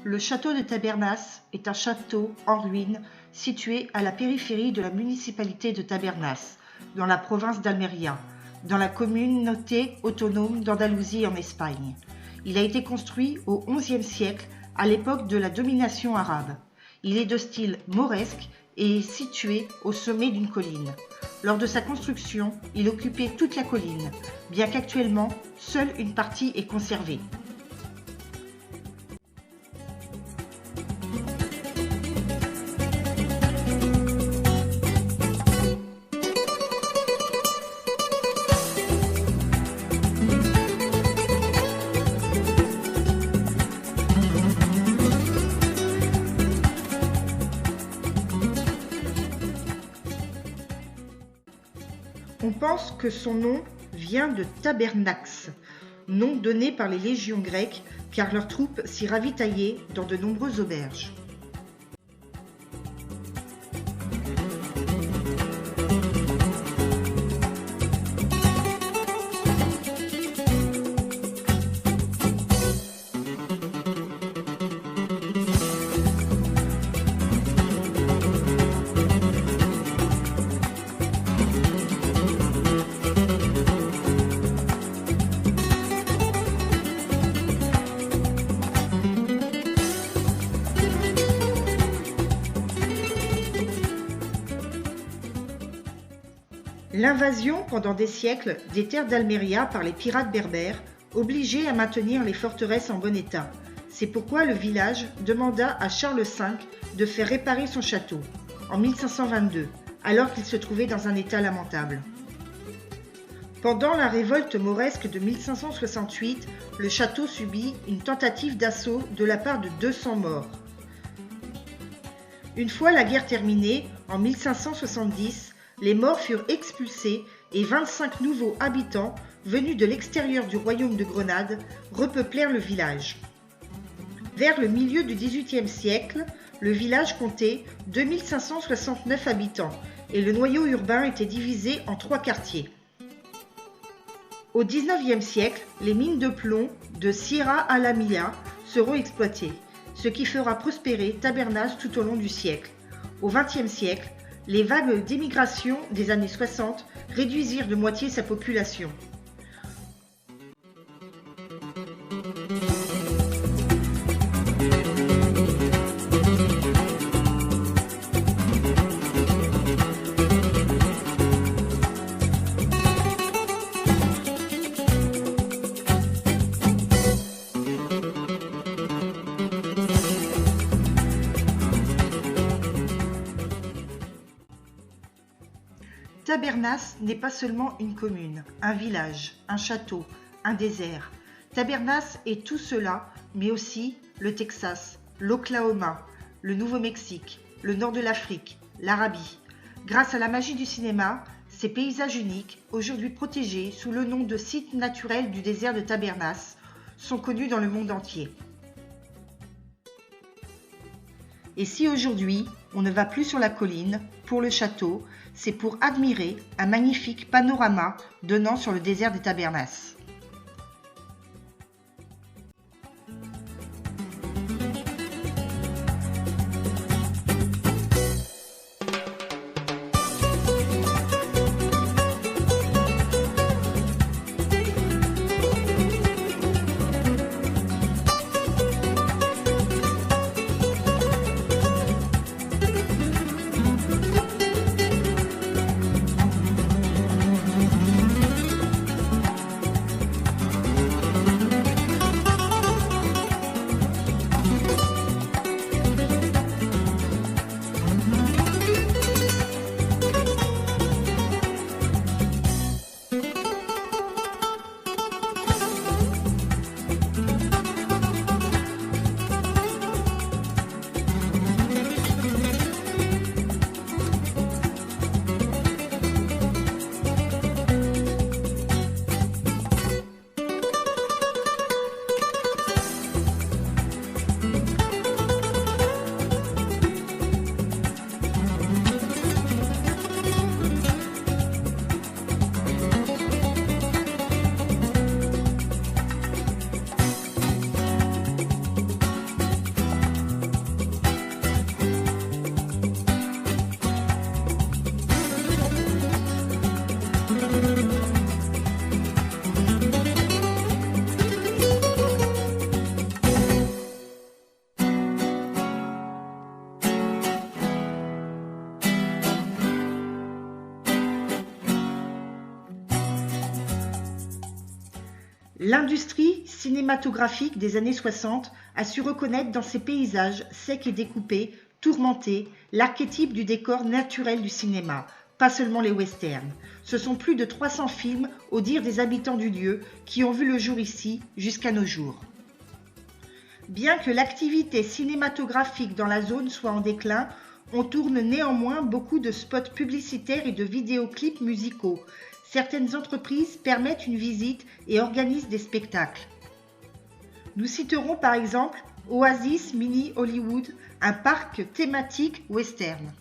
Le château de Tabernas est un château en ruine situé à la périphérie de la municipalité de Tabernas, dans la province d'Almería, dans la communauté autonome d'Andalousie en Espagne. Il a été construit au XIe siècle, à l'époque de la domination arabe. Il est de style mauresque et est situé au sommet d'une colline. Lors de sa construction, il occupait toute la colline, bien qu'actuellement, seule une partie est conservée. On pense que son nom vient de Tabernax, nom donné par les légions grecques car leurs troupes s'y ravitaillaient dans de nombreuses auberges. L'invasion pendant des siècles des terres d'Almería par les pirates berbères obligeait à maintenir les forteresses en bon état. C'est pourquoi le village demanda à Charles V de faire réparer son château, en 1522, alors qu'il se trouvait dans un état lamentable. Pendant la révolte mauresque de 1568, le château subit une tentative d'assaut de la part de 200 morts. Une fois la guerre terminée, en 1570, les morts furent expulsés et 25 nouveaux habitants venus de l'extérieur du royaume de Grenade repeuplèrent le village. Vers le milieu du XVIIIe siècle, le village comptait 2569 habitants et le noyau urbain était divisé en 3 quartiers. Au XIXe siècle, les mines de plomb de Sierra Alamilla seront exploitées, ce qui fera prospérer Tabernas tout au long du siècle. Au XXe siècle, les vagues d'émigration des années 60 réduisirent de moitié sa population. Tabernas n'est pas seulement une commune, un village, un château, un désert. Tabernas est tout cela, mais aussi le Texas, l'Oklahoma, le Nouveau-Mexique, le nord de l'Afrique, l'Arabie. Grâce à la magie du cinéma, ces paysages uniques, aujourd'hui protégés sous le nom de site naturel du désert de Tabernas, sont connus dans le monde entier. Et si aujourd'hui, on ne va plus sur la colline, pour le château, c'est pour admirer un magnifique panorama donnant sur le désert des Tabernas. L'industrie cinématographique des années 60 a su reconnaître dans ses paysages secs et découpés, tourmentés, l'archétype du décor naturel du cinéma, pas seulement les westerns. Ce sont plus de 300 films, au dire des habitants du lieu, qui ont vu le jour ici jusqu'à nos jours. Bien que l'activité cinématographique dans la zone soit en déclin, on tourne néanmoins beaucoup de spots publicitaires et de vidéoclips musicaux. Certaines entreprises permettent une visite et organisent des spectacles. Nous citerons par exemple Oasis Mini Hollywood, un parc thématique western.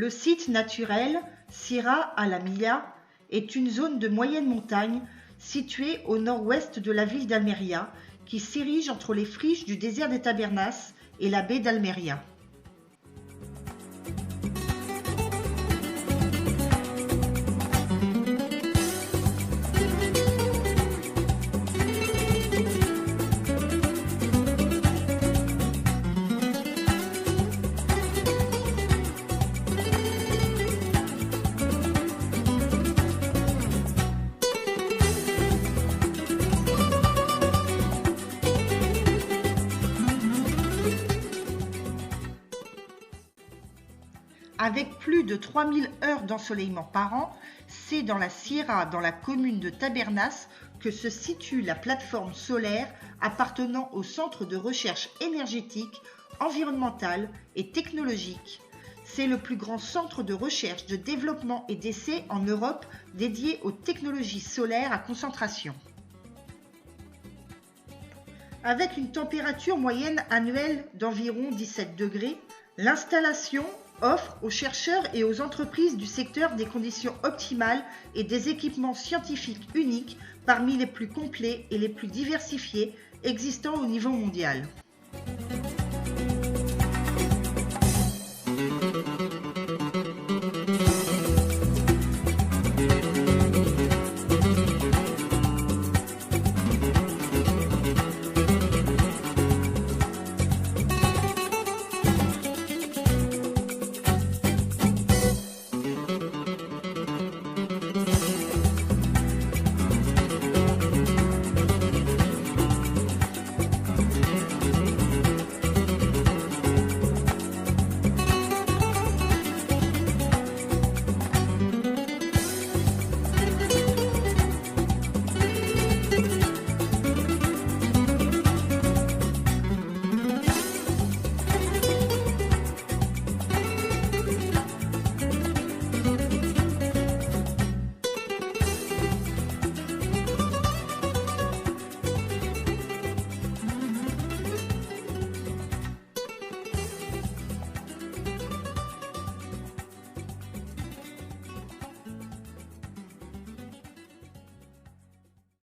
Le site naturel Sierra Alamilla est une zone de moyenne montagne située au nord-ouest de la ville d'Almeria qui s'érige entre les friches du désert des Tabernas et la baie d'Almeria. Avec plus de 3000 heures d'ensoleillement par an, c'est dans la Sierra, dans la commune de Tabernas, que se situe la plateforme solaire appartenant au Centre de recherche énergétique, environnementale et technologique. C'est le plus grand centre de recherche, de développement et d'essai en Europe dédié aux technologies solaires à concentration. Avec une température moyenne annuelle d'environ 17 degrés, l'installation offre aux chercheurs et aux entreprises du secteur des conditions optimales et des équipements scientifiques uniques parmi les plus complets et les plus diversifiés existant au niveau mondial.